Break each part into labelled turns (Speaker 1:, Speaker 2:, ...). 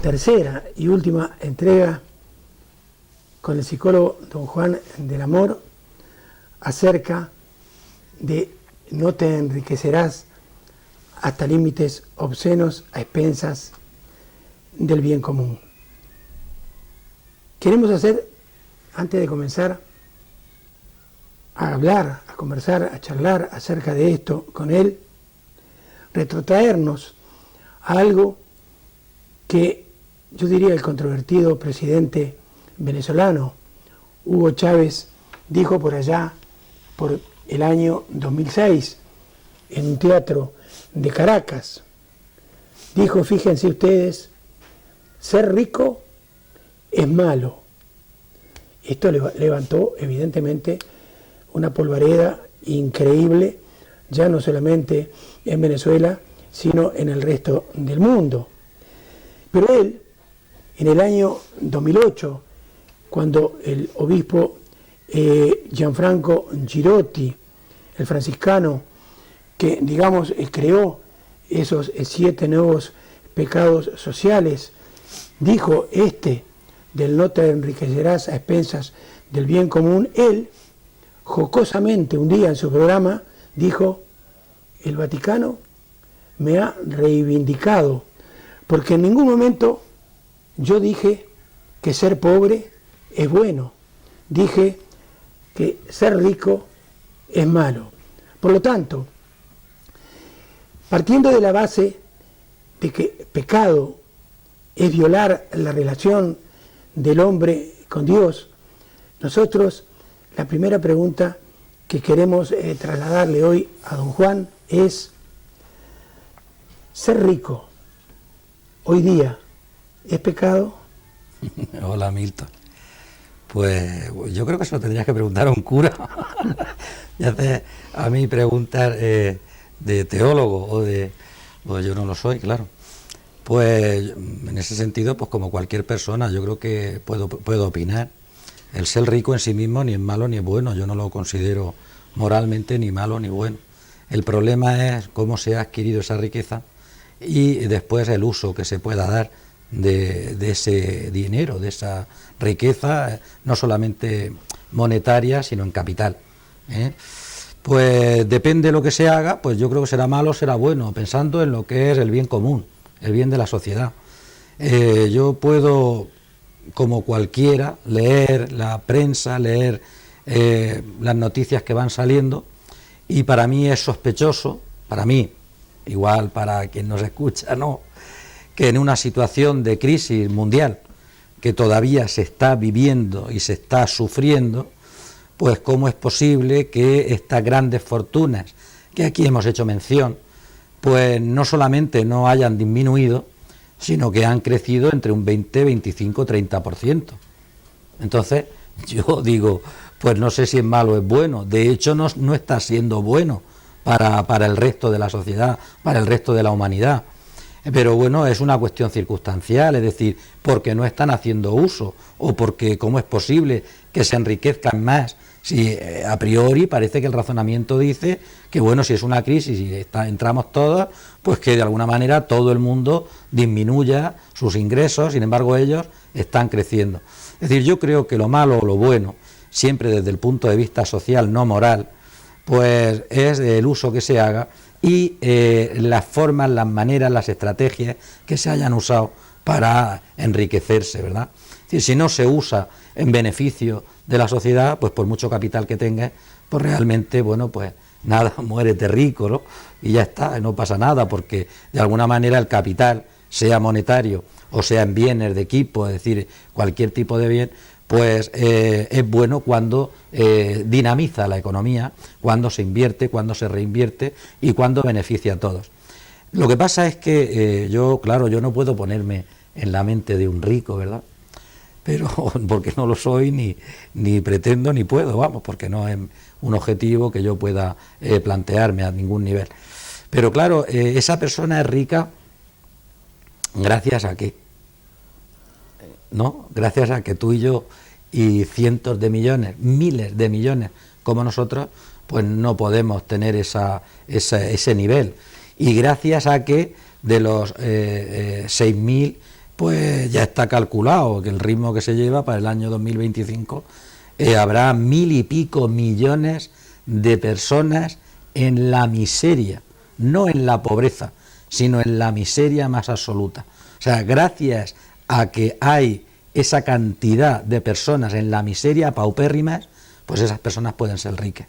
Speaker 1: Tercera y última entrega con el psicólogo don Juan del Amor acerca de no te enriquecerás hasta límites obscenos a expensas del bien común. Queremos hacer, antes de comenzar a hablar, a conversar, a charlar acerca de esto con él, retrotraernos a algo que yo diría el controvertido presidente venezolano Hugo Chávez dijo por allá por el año 2006 en un teatro de Caracas. Dijo, fíjense ustedes, ser rico es malo. Esto levantó evidentemente una polvareda increíble, ya no solamente en Venezuela, sino en el resto del mundo. Pero él, en el año 2008, cuando el obispo Gianfranco Girotti, el franciscano, que digamos creó esos 7 nuevos pecados sociales, dijo del no te enriquecerás a expensas del bien común, él jocosamente un día en su programa dijo, el Vaticano me ha reivindicado, porque en ningún momento yo dije que ser pobre es bueno, dije que ser rico es malo. Por lo tanto, partiendo de la base de que pecado es violar la relación del hombre con Dios, nosotros la primera pregunta que queremos trasladarle hoy a don Juan es, ¿ser rico hoy día es pecado?
Speaker 2: Hola, Milton. Pues yo creo que se lo tendrías que preguntar a un cura. Y haces a mí preguntar de teólogo pues yo no lo soy, claro. Pues en ese sentido, pues como cualquier persona, yo creo que puedo opinar. El ser rico en sí mismo ni es malo ni es bueno, yo no lo considero moralmente ni malo ni bueno. El problema es cómo se ha adquirido esa riqueza y después el uso que se pueda dar de ese dinero, de esa riqueza, no solamente monetaria, sino en capital. Pues depende de lo que se haga, pues yo creo que será malo o será bueno, pensando en lo que es el bien común, el bien de la sociedad. Yo puedo, como cualquiera, leer la prensa, leer las noticias que van saliendo, y para mí es sospechoso, para mí, igual para quien nos escucha, no, que en una situación de crisis mundial que todavía se está viviendo y se está sufriendo, pues cómo es posible que estas grandes fortunas, que aquí hemos hecho mención, pues no solamente no hayan disminuido, sino que han crecido entre un 20, 25, 30%. Entonces, yo digo, pues no sé si es malo o es bueno, de hecho no está siendo bueno para el resto de la sociedad, para el resto de la humanidad. Pero bueno, es una cuestión circunstancial, es decir, porque no están haciendo uso, o porque cómo es posible que se enriquezcan más, si a priori parece que el razonamiento dice que bueno, si es una crisis y entramos todos, pues que de alguna manera todo el mundo disminuya sus ingresos, sin embargo ellos están creciendo. Es decir, yo creo que lo malo o lo bueno, siempre desde el punto de vista social, no moral, pues es el uso que se haga y las formas, las maneras, las estrategias que se hayan usado para enriquecerse, ¿verdad? Es decir, si no se usa en beneficio de la sociedad, pues por mucho capital que tengas, pues realmente, bueno, pues nada, muérete rico, ¿no? Y ya está, no pasa nada, porque de alguna manera el capital, sea monetario o sea en bienes de equipo, es decir, cualquier tipo de bien, pues es bueno cuando dinamiza la economía, cuando se invierte, cuando se reinvierte y cuando beneficia a todos. Lo que pasa es que yo no puedo ponerme en la mente de un rico, ¿verdad? Pero porque no lo soy, ni pretendo, ni puedo, vamos, porque no es un objetivo que yo pueda plantearme a ningún nivel. Pero claro, esa persona es rica gracias a qué, ¿no? Gracias a que tú y yo y cientos de millones, miles de millones como nosotros, pues no podemos tener ese nivel. Y gracias a que de los 6.000, pues ya está calculado que el ritmo que se lleva para el año 2025 habrá 1.000 y pico millones de personas en la miseria, no en la pobreza, sino en la miseria más absoluta. O sea, gracias a que hay esa cantidad de personas en la miseria paupérrimas, pues esas personas pueden ser ricas.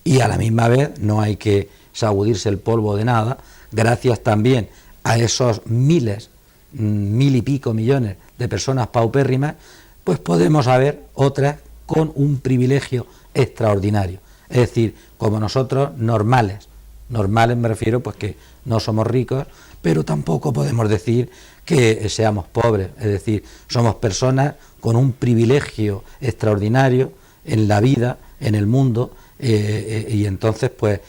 Speaker 2: Y a la misma vez no hay que sacudirse el polvo de nada, gracias también a esos miles, 1.000 y pico millones de personas paupérrimas, pues podemos haber otras con un privilegio extraordinario. Es decir, como nosotros normales me refiero pues que no somos ricos, pero tampoco podemos decir que seamos pobres, es decir, somos personas con un privilegio extraordinario en la vida, en el mundo, y entonces pues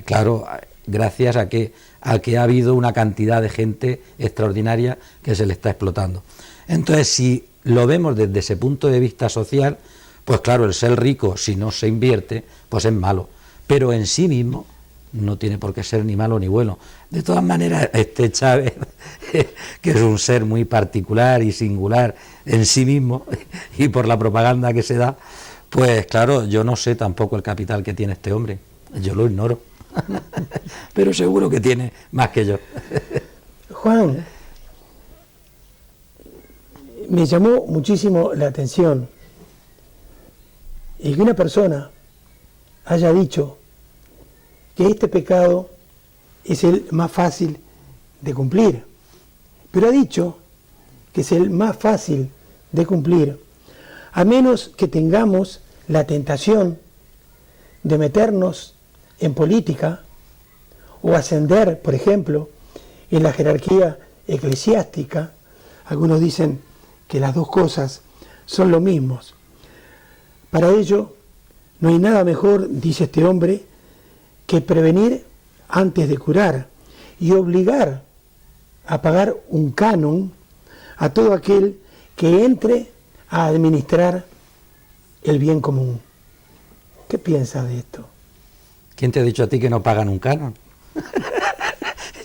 Speaker 2: claro, gracias a que ha habido una cantidad de gente extraordinaria que se le está explotando. Entonces, si lo vemos desde ese punto de vista social, pues claro, el ser rico, si no se invierte, pues es malo, pero en sí mismo no tiene por qué ser ni malo ni bueno. De todas maneras, este Chávez, que es un ser muy particular y singular en sí mismo, y por la propaganda que se da, pues claro, yo no sé tampoco el capital que tiene este hombre, yo lo ignoro, pero seguro que tiene más que yo.
Speaker 1: Juan, me llamó muchísimo la atención el que una persona haya dicho que este pecado es el más fácil de cumplir, pero ha dicho que es el más fácil de cumplir, a menos que tengamos la tentación de meternos en política o ascender, por ejemplo, en la jerarquía eclesiástica. Algunos dicen que las dos cosas son lo mismo. Para ello, no hay nada mejor, dice este hombre, que prevenir antes de curar y obligar a pagar un canon a todo aquel que entre a administrar el bien común. ¿Qué piensas de esto?
Speaker 2: ¿Quién te ha dicho a ti que no pagan un canon?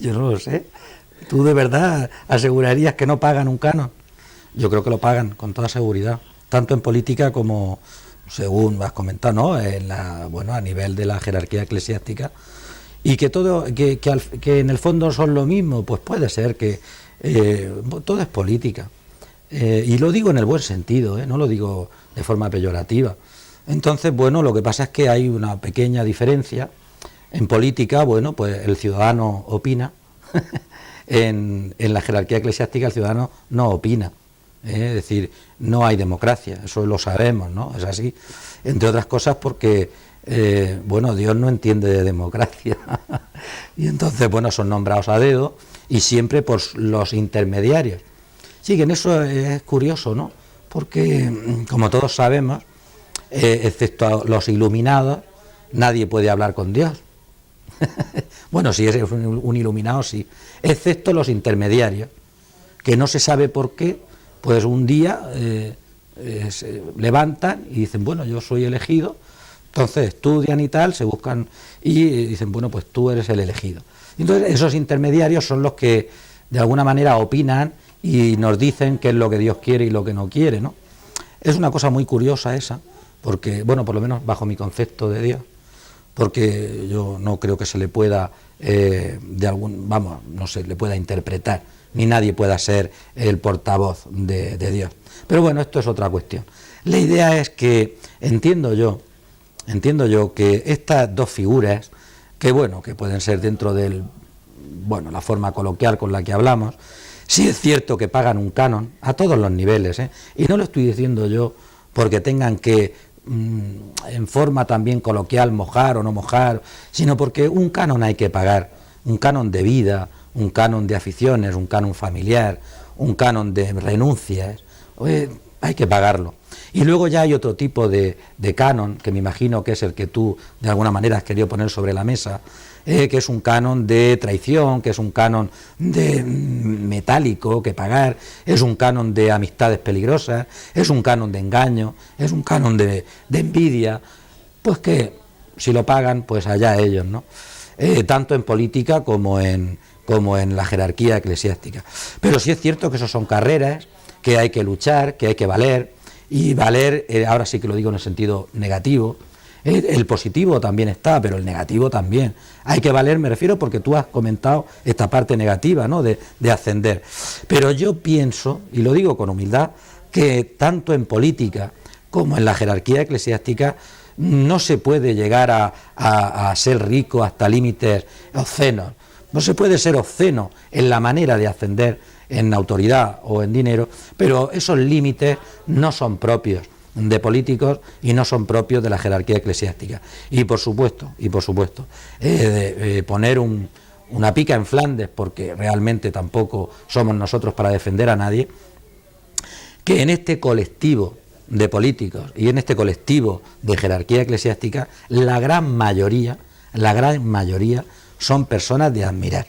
Speaker 2: Yo no lo sé. ¿Tú de verdad asegurarías que no pagan un canon? Yo creo que lo pagan con toda seguridad, tanto en política como, según has comentado, ¿no? A nivel de la jerarquía eclesiástica, y que todo, que en el fondo son lo mismo. Pues puede ser que todo es política, y lo digo en el buen sentido, no lo digo de forma peyorativa. Entonces, bueno, lo que pasa es que hay una pequeña diferencia. En política, bueno, pues el ciudadano opina, en la jerarquía eclesiástica el ciudadano no opina. Es decir, no hay democracia, eso lo sabemos, ¿no? Es así, entre otras cosas porque, Dios no entiende de democracia, y entonces, son nombrados a dedo, y siempre por los intermediarios. Sí, que en eso es curioso, ¿no? Porque, como todos sabemos, excepto los iluminados, nadie puede hablar con Dios. Bueno, si es un iluminado, sí, excepto los intermediarios, que no se sabe por qué. Pues un día se levantan y dicen, bueno, yo soy elegido, entonces estudian y tal, se buscan y dicen, bueno, pues tú eres el elegido. Entonces esos intermediarios son los que de alguna manera opinan y nos dicen qué es lo que Dios quiere y lo que no quiere, ¿no? Es una cosa muy curiosa esa, porque, por lo menos bajo mi concepto de Dios, porque yo no creo que se le pueda, no se le pueda interpretar, ni nadie pueda ser el portavoz de Dios. Pero bueno, esto es otra cuestión. La idea es que entiendo yo que estas dos figuras, que pueden ser dentro del, la forma coloquial con la que hablamos, sí es cierto que pagan un canon a todos los niveles, y no lo estoy diciendo yo porque tengan que, en forma también coloquial, mojar o no mojar, sino porque un canon hay que pagar, un canon de vida, un canon de aficiones, un canon familiar, un canon de renuncias, hay que pagarlo. Y luego ya hay otro tipo de canon, que me imagino que es el que tú de alguna manera has querido poner sobre la mesa, que es un canon de traición, que es un canon de metálico que pagar, es un canon de amistades peligrosas, es un canon de engaño, es un canon de envidia, pues que si lo pagan, pues allá ellos, ¿no? tanto en política como en la jerarquía eclesiástica. Pero sí es cierto que eso son carreras que hay que luchar, que hay que valer, y valer, ahora sí que lo digo en el sentido negativo. El positivo también está, pero el negativo también. Hay que valer, me refiero, porque tú has comentado esta parte negativa, ¿no?, de ascender. Pero yo pienso, y lo digo con humildad, que tanto en política como en la jerarquía eclesiástica no se puede llegar a ser rico hasta límites obscenos. No se puede ser obsceno en la manera de ascender en autoridad o en dinero, pero esos límites no son propios de políticos y no son propios de la jerarquía eclesiástica. Y por supuesto, poner una pica en Flandes, porque realmente tampoco somos nosotros para defender a nadie, que en este colectivo de políticos y en este colectivo de jerarquía eclesiástica, la gran mayoría son personas de admirar.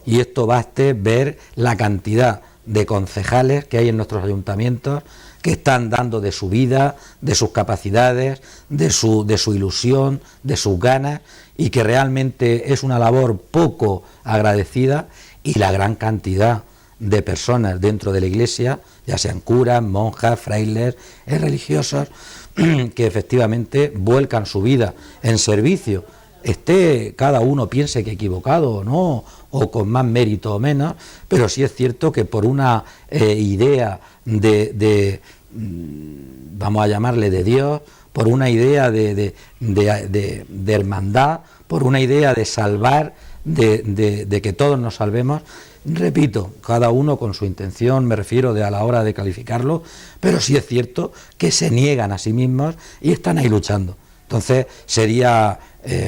Speaker 2: Y esto baste ver la cantidad de concejales que hay en nuestros ayuntamientos, que están dando de su vida, de sus capacidades, de su ilusión, de sus ganas, y que realmente es una labor poco agradecida, y la gran cantidad de personas dentro de la Iglesia, ya sean curas, monjas, frailes, religiosos, que efectivamente vuelcan su vida en servicio, cada uno piense que equivocado o no, o con más mérito o menos, pero sí es cierto que por una idea vamos a llamarle de Dios, por una idea de hermandad, por una idea de salvar, de que todos nos salvemos. Repito, cada uno con su intención, me refiero a la hora de calificarlo, pero sí es cierto que se niegan a sí mismos y están ahí luchando. Entonces sería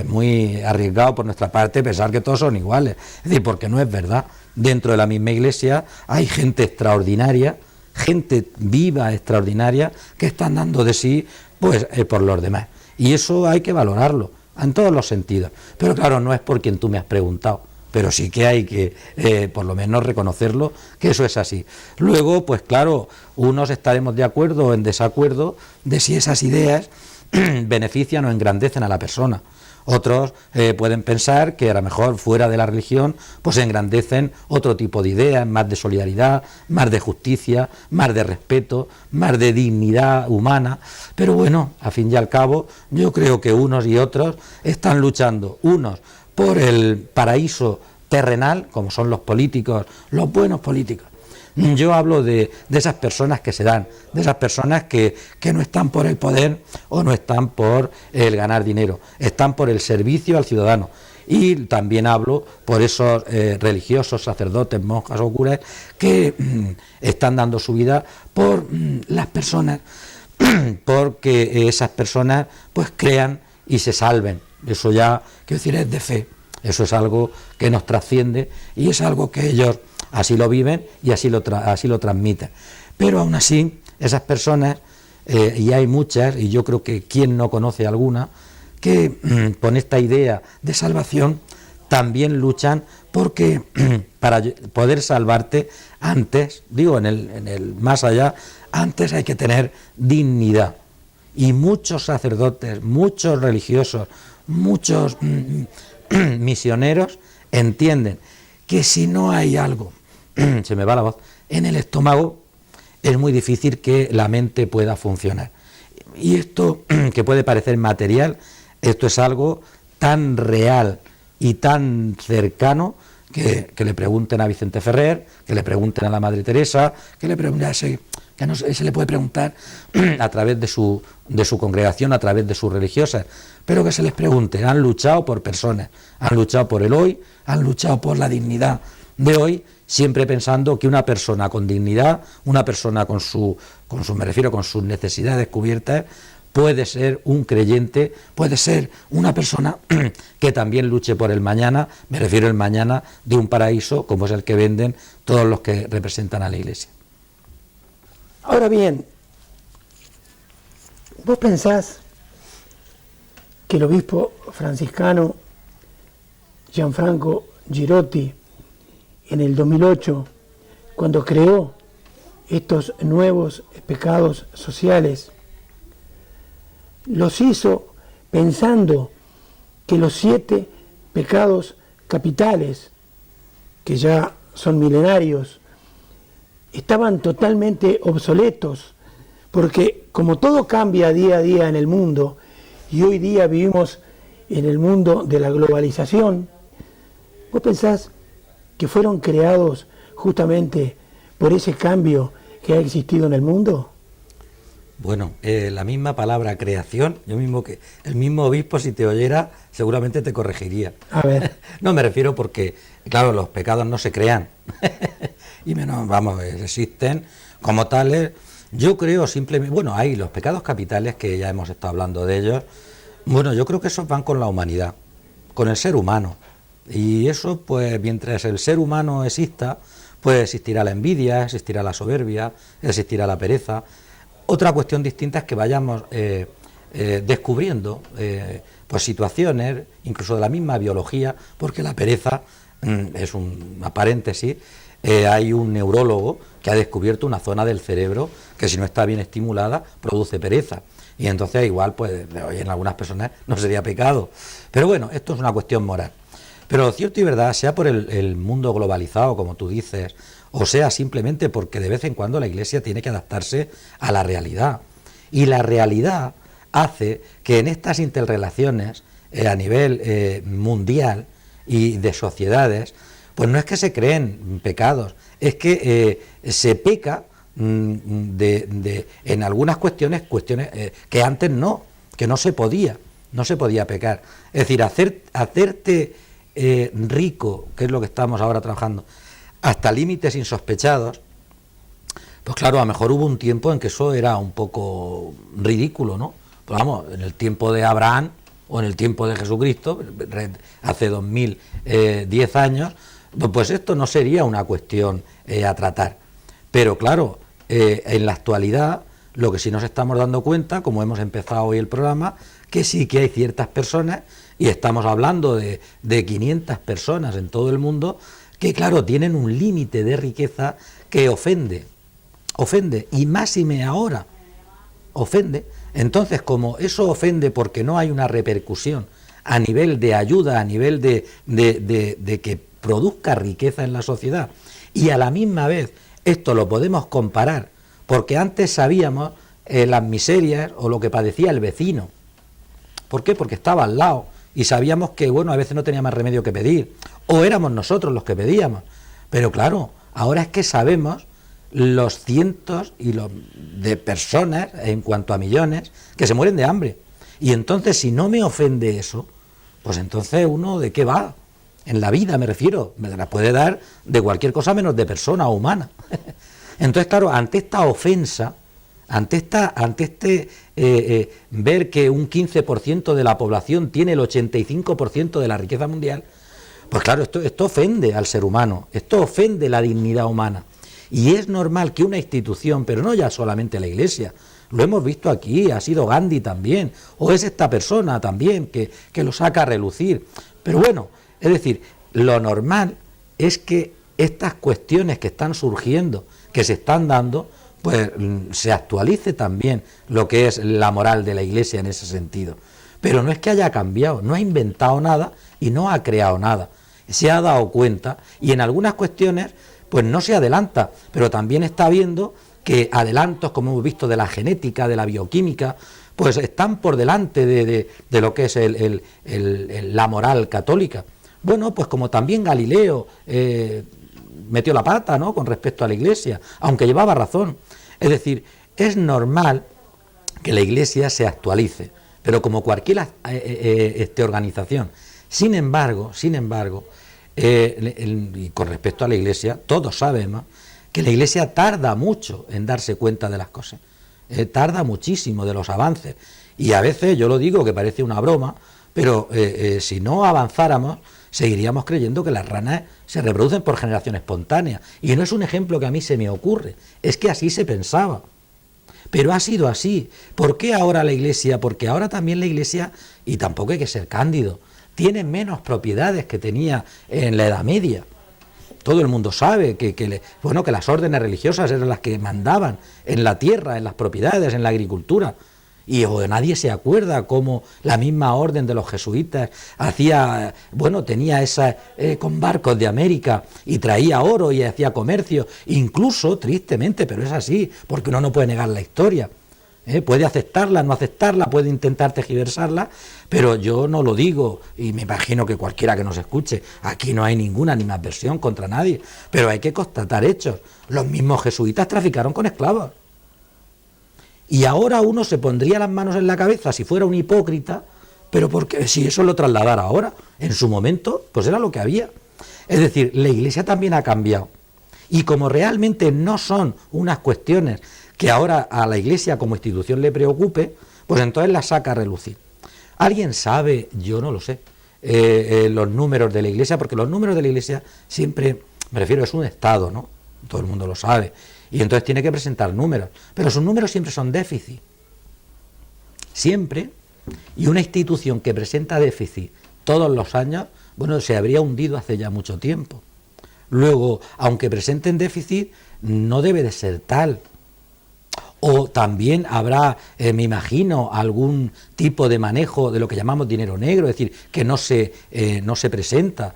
Speaker 2: muy arriesgado por nuestra parte pensar que todos son iguales, es decir, porque no es verdad. Dentro de la misma Iglesia hay gente extraordinaria, gente viva, extraordinaria, que están dando de sí por los demás, y eso hay que valorarlo en todos los sentidos. Pero claro, no es por quien tú me has preguntado, pero sí que hay que por lo menos reconocerlo, que eso es así. Luego, pues claro, unos estaremos de acuerdo o en desacuerdo de si esas ideas benefician o engrandecen a la persona. Otros pueden pensar que a lo mejor fuera de la religión pues engrandecen otro tipo de ideas, más de solidaridad, más de justicia, más de respeto, más de dignidad humana. Pero bueno, a fin y al cabo, yo creo que unos y otros están luchando, unos por el paraíso terrenal, como son los políticos, los buenos políticos. Yo hablo de esas personas que se dan, de esas personas que no están por el poder o no están por el ganar dinero, están por el servicio al ciudadano. Y también hablo por esos religiosos, sacerdotes, monjas o curas que están dando su vida por las personas, porque esas personas pues crean y se salven. Eso ya, quiero decir, es de fe. Eso es algo que nos trasciende y es algo que ellos así lo viven y así lo transmiten. Pero aún así, esas personas, y hay muchas, y yo creo que quien no conoce alguna, que con esta idea de salvación también luchan porque para poder salvarte antes, digo en el más allá, antes hay que tener dignidad. Y muchos sacerdotes, muchos religiosos, muchos misioneros entienden que si no hay algo, se me va la voz, en el estómago, es muy difícil que la mente pueda funcionar. Y esto, que puede parecer material, esto es algo tan real y tan cercano que le pregunten a Vicente Ferrer, que le pregunten a la Madre Teresa, que le pregunten que no se le puede preguntar a través de su congregación, a través de sus religiosas, pero que se les pregunte. Han luchado por personas, han luchado por el hoy, han luchado por la dignidad de hoy, siempre pensando que una persona con dignidad, una persona con sus necesidades cubiertas, puede ser un creyente, puede ser una persona que también luche por el mañana, me refiero al mañana de un paraíso como es el que venden todos los que representan a la Iglesia.
Speaker 1: Ahora bien, ¿vos pensás que el obispo franciscano Gianfranco Girotti en el 2008, cuando creó estos nuevos pecados sociales, los hizo pensando que los 7 pecados capitales, que ya son milenarios, estaban totalmente obsoletos, porque como todo cambia día a día en el mundo, y hoy día vivimos en el mundo de la globalización, ¿vos pensás que fueron creados justamente por ese cambio que ha existido en el mundo?
Speaker 2: Bueno, la misma palabra creación, yo mismo que el mismo obispo, si te oyera, seguramente te corregiría.
Speaker 1: A ver.
Speaker 2: No, me refiero porque, claro, los pecados no se crean y menos, vamos, existen como tales. Yo creo simplemente, bueno, hay los pecados capitales que ya hemos estado hablando de ellos. Bueno, yo creo que esos van con la humanidad, con el ser humano. Y eso, pues, mientras el ser humano exista, pues existirá la envidia, existirá la soberbia, existirá la pereza. Otra cuestión distinta es que vayamos descubriendo pues situaciones, incluso de la misma biología, porque la pereza es una paréntesis. Hay un neurólogo que ha descubierto una zona del cerebro que, si no está bien estimulada, produce pereza. Y entonces igual, pues en algunas personas no sería pecado. Pero bueno, esto es una cuestión moral. Pero cierto y verdad, sea por el mundo globalizado, como tú dices, o sea simplemente porque de vez en cuando la Iglesia tiene que adaptarse a la realidad. Y la realidad hace que en estas interrelaciones a nivel mundial y de sociedades, pues no es que se creen pecados, es que se peca en algunas cuestiones que antes no, que no se podía pecar. Es decir, hacerte rico, que es lo que estamos ahora trabajando, hasta límites insospechados, pues claro, a lo mejor hubo un tiempo en que eso era un poco ridículo, ¿no? Pues vamos, en el tiempo de Abraham o en el tiempo de Jesucristo, hace 2010 años, pues esto no sería una cuestión a tratar. Pero claro, en la actualidad, lo que sí nos estamos dando cuenta, como hemos empezado hoy el programa, que sí que hay ciertas personas, y estamos hablando de 500 personas en todo el mundo, que claro, tienen un límite de riqueza que ofende, y máxime ahora, ofende. Entonces, como eso ofende porque no hay una repercusión a nivel de ayuda, a nivel de que produzca riqueza en la sociedad, y a la misma vez esto lo podemos comparar, porque antes sabíamos las miserias o lo que padecía el vecino. ¿Por qué? Porque estaba al lado, y sabíamos que, bueno, a veces no tenía más remedio que pedir, o éramos nosotros los que pedíamos. Pero claro, ahora es que sabemos los cientos de personas, en cuanto a millones, que se mueren de hambre. Y entonces, si no me ofende eso, pues entonces uno, ¿de qué va? En la vida me refiero, me la puede dar de cualquier cosa menos de persona o humana. Entonces, claro, ante esta ofensa, ante ver que un 15% de la población tiene el 85% de la riqueza mundial, pues claro, esto ofende al ser humano, esto ofende la dignidad humana. Y es normal que una institución, pero no ya solamente la Iglesia, lo hemos visto aquí, ha sido Gandhi también, o es esta persona también que lo saca a relucir. Pero bueno, es decir, lo normal es que estas cuestiones que están surgiendo, que se están dando, pues se actualice también lo que es la moral de la Iglesia en ese sentido. Pero no es que haya cambiado, no ha inventado nada y no ha creado nada. Se ha dado cuenta y en algunas cuestiones pues no se adelanta, pero también está viendo que adelantos, como hemos visto, de la genética, de la bioquímica, pues están por delante de lo que es la moral católica. Bueno, pues como también Galileo metió la pata, ¿no?, con respecto a la Iglesia, aunque llevaba razón. Es decir, es normal que la Iglesia se actualice, pero como cualquier organización. Sin embargo, y con respecto a la Iglesia, todos sabemos que la Iglesia tarda mucho en darse cuenta de las cosas, tarda muchísimo de los avances, y a veces yo lo digo que parece una broma, pero si no avanzáramos, seguiríamos creyendo que las ranas se reproducen por generación espontánea, y no es un ejemplo que a mí se me ocurre, es que así se pensaba, pero ha sido así. ¿Por qué ahora la Iglesia? Porque ahora también la Iglesia, y tampoco hay que ser cándido, tiene menos propiedades que tenía en la Edad Media. Todo el mundo sabe que las órdenes religiosas eran las que mandaban en la tierra, en las propiedades, en la agricultura. y nadie se acuerda cómo la misma orden de los jesuitas hacía, bueno, tenía esa con barcos de América y traía oro y hacía comercio, incluso, tristemente, pero es así, porque uno no puede negar la historia. Puede aceptarla, no aceptarla, puede intentar tergiversarla, pero yo no lo digo, y me imagino que cualquiera que nos escuche, aquí no hay ninguna animadversión contra nadie, pero hay que constatar hechos. Los mismos jesuitas traficaron con esclavos. Y ahora uno se pondría las manos en la cabeza si fuera un hipócrita, pero porque si eso lo trasladara ahora, en su momento, pues era lo que había. Es decir, la Iglesia también ha cambiado. Y como realmente no son unas cuestiones que ahora a la Iglesia como institución le preocupe, pues entonces la saca a relucir. ¿Alguien sabe? Yo no lo sé. Los números de la Iglesia, porque los números de la Iglesia siempre, me refiero, es un Estado, ¿no? Todo el mundo lo sabe. Y entonces tiene que presentar números. Pero sus números siempre son déficit. Siempre. Y una institución que presenta déficit todos los años, bueno, se habría hundido hace ya mucho tiempo. Luego, aunque presenten déficit, no debe de ser tal. O también habrá, me imagino, algún tipo de manejo de lo que llamamos dinero negro, es decir, que no se presenta,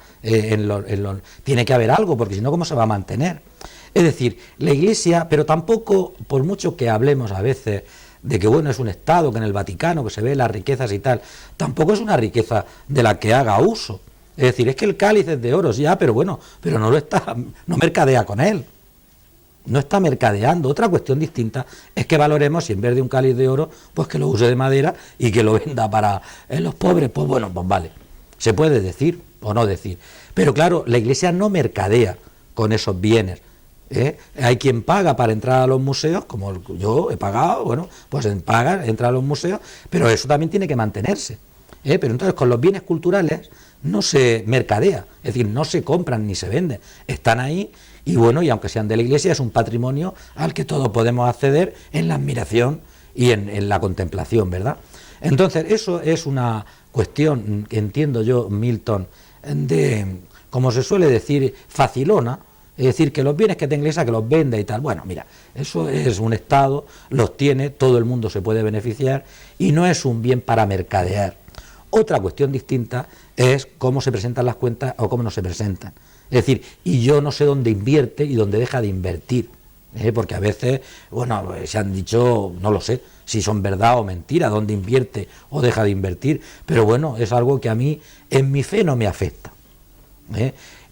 Speaker 2: tiene que haber algo, porque si no, ¿cómo se va a mantener? Es decir, la Iglesia, pero tampoco, por mucho que hablemos a veces de que bueno, es un Estado, que en el Vaticano, que se ve las riquezas y tal, tampoco es una riqueza de la que haga uso. Es decir, es que el cáliz es de oro, ya, pero bueno, pero no mercadea con él. No está mercadeando. Otra cuestión distinta es que valoremos si en vez de un cáliz de oro, pues que lo use de madera y que lo venda para los pobres, pues bueno, pues vale. Se puede decir o no decir. Pero claro, la Iglesia no mercadea con esos bienes. Hay quien paga para entrar a los museos, como yo he pagado, bueno, pues paga, entra a los museos, pero eso también tiene que mantenerse. Pero entonces con los bienes culturales no se mercadea, es decir, no se compran ni se venden, están ahí. Y bueno, y aunque sean de la Iglesia, es un patrimonio al que todos podemos acceder en la admiración y en la contemplación, ¿verdad? Entonces, eso es una cuestión, que entiendo yo, Milton, de, como se suele decir, facilona, es decir, que los bienes que tenga la Iglesia, que los venda y tal. Bueno, mira, eso es un Estado, los tiene, todo el mundo se puede beneficiar y no es un bien para mercadear. Otra cuestión distinta es cómo se presentan las cuentas o cómo no se presentan. Es decir, y yo no sé dónde invierte y dónde deja de invertir, porque a veces, bueno, se han dicho, no lo sé, si son verdad o mentira, dónde invierte o deja de invertir, pero bueno, es algo que a mí, en mi fe, no me afecta,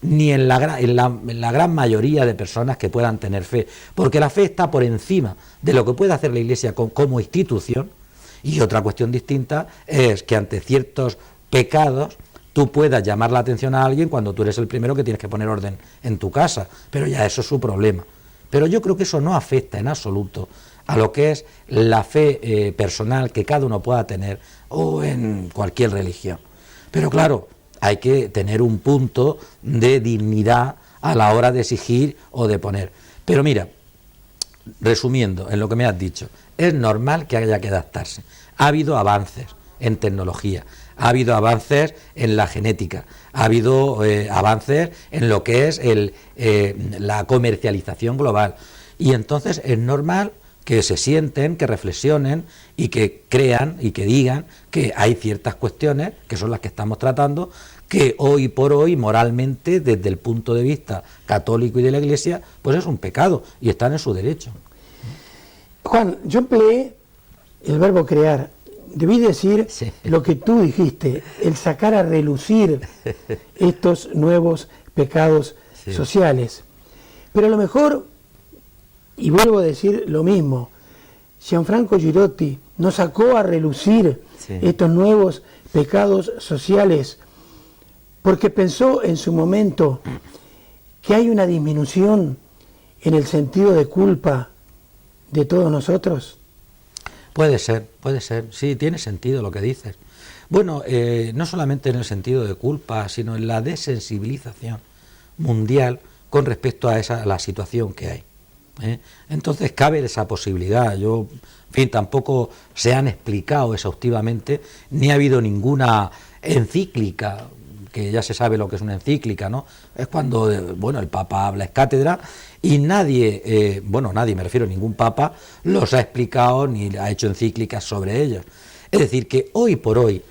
Speaker 2: ni en la gran mayoría de personas que puedan tener fe, porque la fe está por encima de lo que puede hacer la Iglesia como institución, y otra cuestión distinta es que ante ciertos pecados, tú puedas llamar la atención a alguien cuando tú eres el primero que tienes que poner orden en tu casa, pero ya eso es su problema. Pero yo creo que eso no afecta en absoluto a lo que es la fe personal que cada uno pueda tener o en cualquier religión. Pero claro, hay que tener un punto de dignidad a la hora de exigir o de poner. Pero mira, resumiendo en lo que me has dicho, es normal que haya que adaptarse. Ha habido avances en tecnología, ha habido avances en la genética, ha habido avances en lo que es la comercialización global. Y entonces es normal que se sienten, que reflexionen y que crean y que digan que hay ciertas cuestiones, que son las que estamos tratando, que hoy por hoy, moralmente, desde el punto de vista católico y de la Iglesia, pues es un pecado y están en su derecho.
Speaker 1: Juan, yo empleé el verbo crear. Debí decir sí, lo que tú dijiste, el sacar a relucir estos nuevos pecados sí, sociales. Pero a lo mejor, y vuelvo a decir lo mismo, Gianfranco Girotti no sacó a relucir sí, estos nuevos pecados sociales porque pensó en su momento que hay una disminución en el sentido de culpa de todos nosotros.
Speaker 2: Puede ser, sí, tiene sentido lo que dices. Bueno, no solamente en el sentido de culpa, sino en la desensibilización mundial con respecto a la situación que hay. Entonces cabe esa posibilidad. En fin, tampoco se han explicado exhaustivamente, ni ha habido ninguna encíclica que ya se sabe lo que es una encíclica, ¿no? Es cuando, bueno, el Papa habla, es cátedra, y nadie, nadie, me refiero, ningún Papa los ha explicado ni ha hecho encíclicas sobre ellos. Es decir, que hoy por hoy,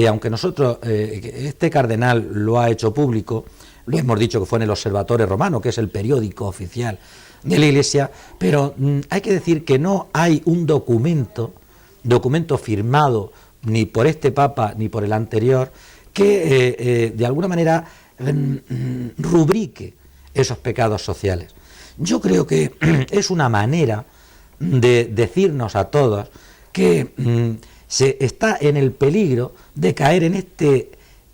Speaker 2: aunque nosotros, este cardenal lo ha hecho público, lo hemos dicho que fue en el Observatore Romano, que es el periódico oficial de la Iglesia, pero hay que decir que no hay un documento firmado ni por este Papa ni por el anterior, que de alguna manera rubrique esos pecados sociales. Yo creo que es una manera de decirnos a todos que se está en el peligro de caer en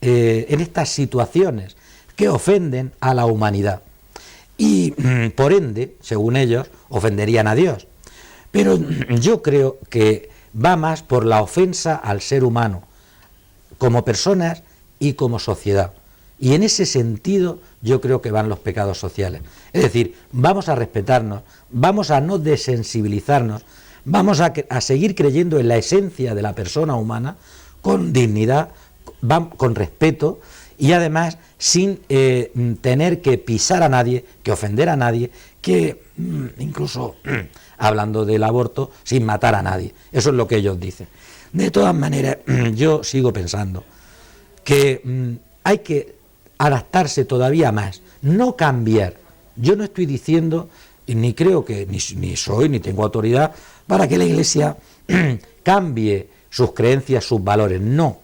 Speaker 2: estas situaciones que ofenden a la humanidad y por ende, según ellos, ofenderían a Dios. Pero yo creo que va más por la ofensa al ser humano, como personas y como sociedad. Y en ese sentido yo creo que van los pecados sociales. Es decir, vamos a respetarnos, vamos a no desensibilizarnos, vamos a seguir creyendo en la esencia de la persona humana, con dignidad, con respeto y además sin tener que pisar a nadie, que ofender a nadie, que incluso hablando del aborto, sin matar a nadie. Eso es lo que ellos dicen. De todas maneras, yo sigo pensando que hay que adaptarse todavía más, no cambiar. Yo no estoy diciendo, ni creo que, ni soy, ni tengo autoridad para que la Iglesia cambie sus creencias, sus valores, no,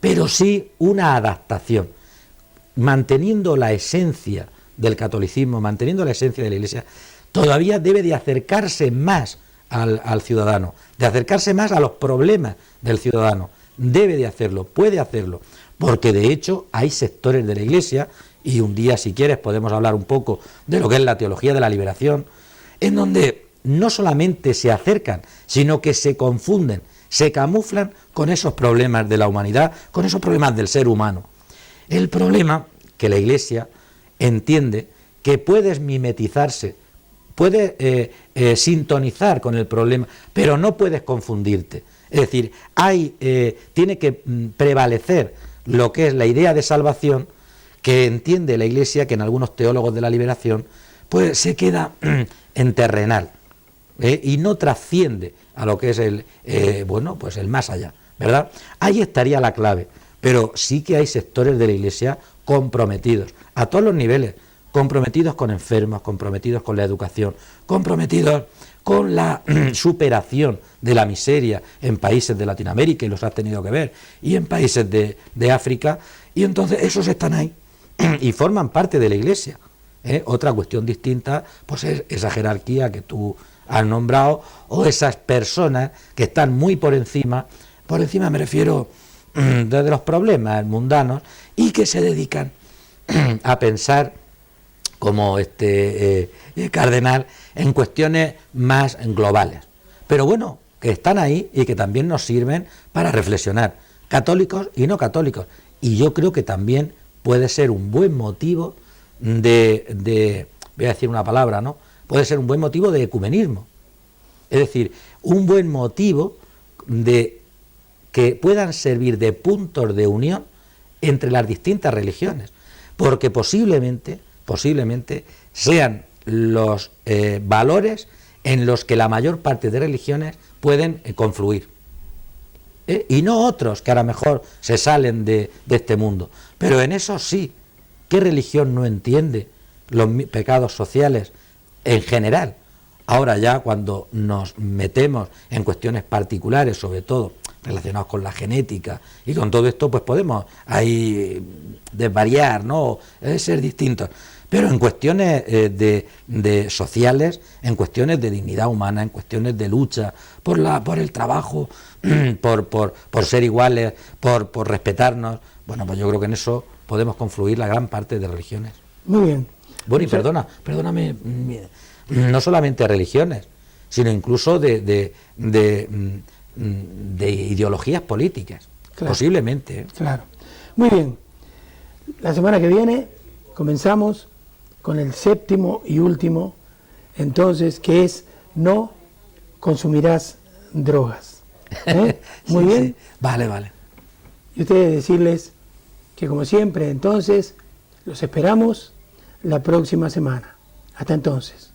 Speaker 2: pero sí una adaptación, manteniendo la esencia del catolicismo, manteniendo la esencia de la Iglesia. Todavía debe de acercarse más al ciudadano, de acercarse más a los problemas del ciudadano. Debe de hacerlo, puede hacerlo, porque de hecho hay sectores de la Iglesia, y un día si quieres podemos hablar un poco de lo que es la teología de la liberación, en donde no solamente se acercan, sino que se confunden, se camuflan con esos problemas de la humanidad, con esos problemas del ser humano. El problema que la Iglesia entiende que puedes mimetizarse, puedes sintonizar con el problema, pero no puedes confundirte. Es decir, tiene que prevalecer lo que es la idea de salvación, que entiende la Iglesia, que en algunos teólogos de la liberación pues se queda en terrenal, y no trasciende a lo que es el más allá, ¿verdad? Ahí estaría la clave, pero sí que hay sectores de la Iglesia comprometidos, a todos los niveles, comprometidos con enfermos, comprometidos con la educación, comprometidos con la superación de la miseria en países de Latinoamérica, y los has tenido que ver, y en países de África, y entonces esos están ahí y forman parte de la Iglesia. Otra cuestión distinta pues es esa jerarquía que tú has nombrado, o esas personas que están muy por encima me refiero de los problemas mundanos, y que se dedican a pensar como este cardenal en cuestiones más globales, pero bueno, que están ahí y que también nos sirven para reflexionar, católicos y no católicos. Y yo creo que también puede ser un buen motivo voy a decir una palabra, ¿no? Puede ser un buen motivo de ecumenismo, es decir, un buen motivo de que puedan servir de puntos de unión entre las distintas religiones, porque posiblemente sean los valores en los que la mayor parte de religiones pueden confluir, y no otros que a lo mejor se salen de este mundo, pero en eso sí. ¿Qué religión no entiende los pecados sociales en general? Ahora ya cuando nos metemos en cuestiones particulares, sobre todo relacionados con la genética y con todo esto, pues podemos ahí desvariar, ¿no? Ser distintos. Pero en cuestiones de sociales, en cuestiones de dignidad humana, en cuestiones de lucha por el trabajo, por ser iguales, por respetarnos, bueno, pues yo creo que en eso podemos confluir la gran parte de religiones.
Speaker 1: Muy bien.
Speaker 2: Bueno, y perdóname, no solamente religiones, sino incluso de ideologías políticas, claro, posiblemente.
Speaker 1: Claro. Muy bien. La semana que viene comenzamos con el séptimo y último, entonces, que es no consumirás drogas. Muy bien.
Speaker 2: Sí. Vale.
Speaker 1: Y ustedes decirles que como siempre entonces los esperamos la próxima semana. Hasta entonces.